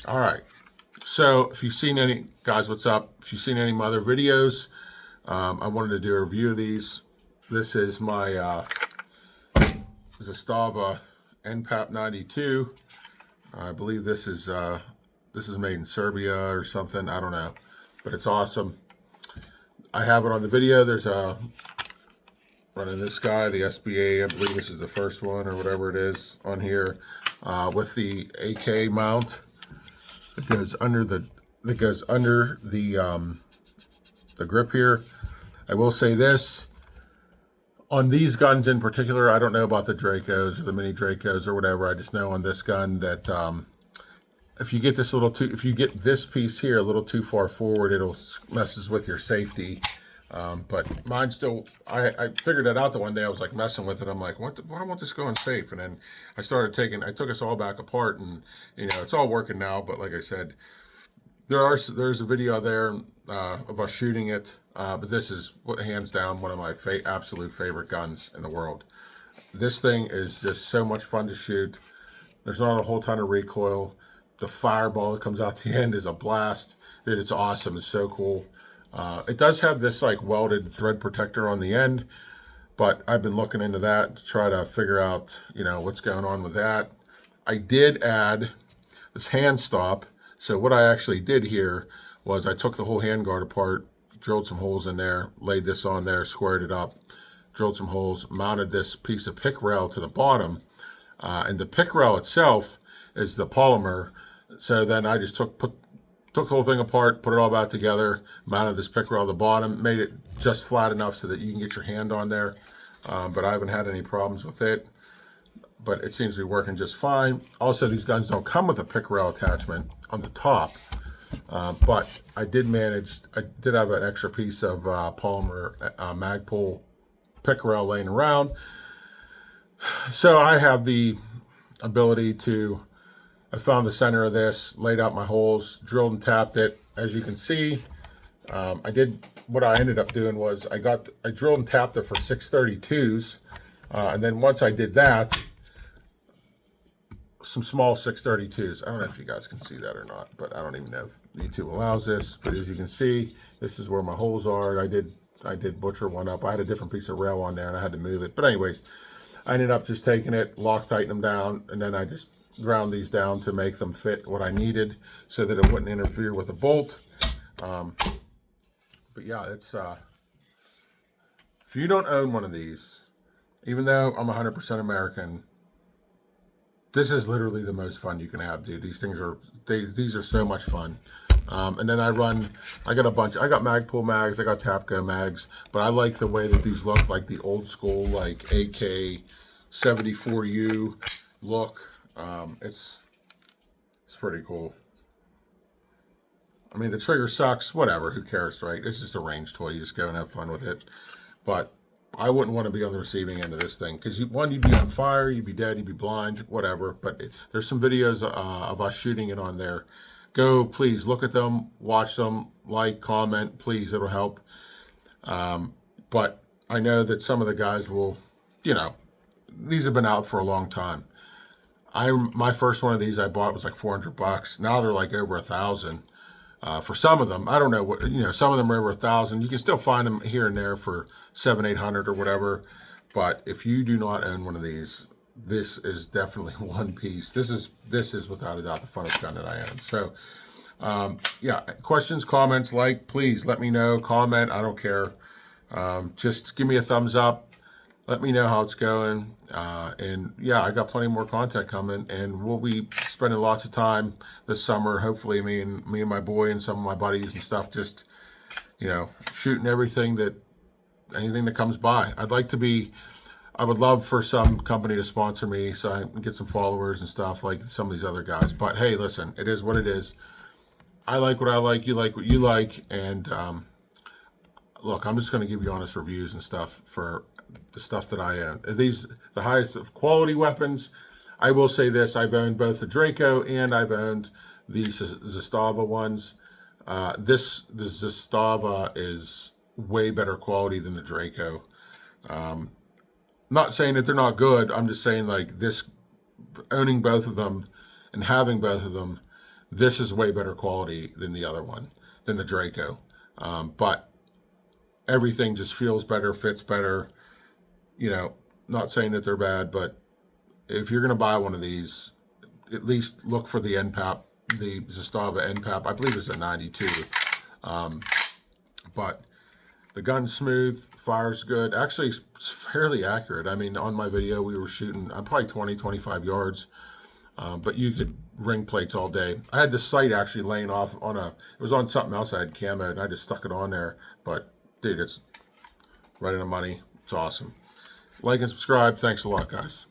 All right. So if you've seen any, guys, what's up? If you've seen any of my other videos, I wanted to do a review of these. This is my Zastava N 92. I believe this is made in Serbia or something. I don't know, but it's awesome. I have it on the video. There's a running this guy, the SBA. I believe this is the first one or whatever it is on here, with the AK mount. It goes under the grip here. I will say this, on these guns in particular, I don't know about the Dracos or the mini Dracos or whatever. I just know on this gun that if you get if you get this piece here a little too far forward, it'll messes with your safety. But mine still, I figured that out the one day. I was like messing with it. I'm like, why won't this go in safe? And then I took us all back apart, and it's all working now. But like I said, there's a video there of us shooting it. But this is hands down one of my absolute favorite guns in the world. This thing is just so much fun to shoot. There's not a whole ton of recoil. The fireball that comes out the end is a blast. Dude, it's awesome. It's so cool. It does have this like welded thread protector on the end, but I've been looking into that to try to figure out, what's going on with that. I did add this hand stop. So what I actually did here was I took the whole handguard apart, drilled some holes in there, laid this on there, squared it up, drilled some holes, mounted this piece of pick rail to the bottom, and the pick rail itself is the polymer. So then I just took the whole thing apart, put it all back together, mounted this pick rail at the bottom, made it just flat enough so that you can get your hand on there. But I haven't had any problems with it. But it seems to be working just fine. Also, these guns don't come with a pick rail attachment on the top. But I did have an extra piece of polymer Magpul pick rail laying around. So I have the ability to, I found the center of this, laid out my holes, drilled and tapped it. As you can see, what I ended up doing was I drilled and tapped it for 632s. And then once I did that, some small 632s. I don't know if you guys can see that or not, but I don't even know if YouTube allows this. But as you can see, this is where my holes are. I did butcher one up. I had a different piece of rail on there and I had to move it. But anyways, I ended up just taking it, tighten them down, and then I just ground these down to make them fit what I needed so that it wouldn't interfere with the bolt. But yeah, it's if you don't own one of these, even though I'm 100% American, this is literally the most fun you can have, dude. These are so much fun. And then I got I got Magpul mags, I got Tapco mags, but I like the way that these look, like the old school, like AK 74U look. It's pretty cool. I mean, the trigger sucks, whatever, who cares, right? It's just a range toy. You just go and have fun with it. But I wouldn't want to be on the receiving end of this thing because you'd be on fire, you'd be dead, you'd be blind, whatever. But there's some videos of us shooting it on there. Go, please, look at them, watch them, like, comment, please, it'll help. But I know that some of the guys will, these have been out for a long time. My first one of these I bought was like $400. Now they're like over 1,000. For some of them, I don't know what, some of them are over 1,000. You can still find them here and there for 700, 800 or whatever. But if you do not own one of these, this is definitely one piece. This is without a doubt the funnest gun that I own. So, yeah, questions, comments, please let me know. Comment, I don't care. Just give me a thumbs up. Let me know how it's going. And yeah, I got plenty more content coming, and we'll be spending lots of time this summer. Hopefully, me and my boy and some of my buddies and stuff, just shooting anything that comes by. I would love for some company to sponsor me so I can get some followers and stuff like some of these other guys. But hey, listen, it is what it is. I like what I like. You like what you like, and look, I'm just going to give you honest reviews and stuff for the stuff that I own. These the highest of quality weapons. I will say this: I've owned both the Draco and I've owned the Zastava ones. The Zastava is way better quality than the Draco. Not saying that they're not good. I'm just saying like this, owning both of them and having both of them, This is way better quality than the other one, than the Draco. But everything just feels better, fits better. You know, not saying that they're bad, but if you're going to buy one of these, at least look for the NPAP, the Zastava NPAP. I believe it's a 92. But the gun's smooth, fires good. Actually, it's fairly accurate. I mean, on my video, we were shooting, I'm probably 20, 25 yards. But you could ring plates all day. I had the sight actually laying off on it was on something else I had camo, and I just stuck it on there. But, dude, it's right in the money. It's awesome. Like and subscribe. Thanks a lot, guys.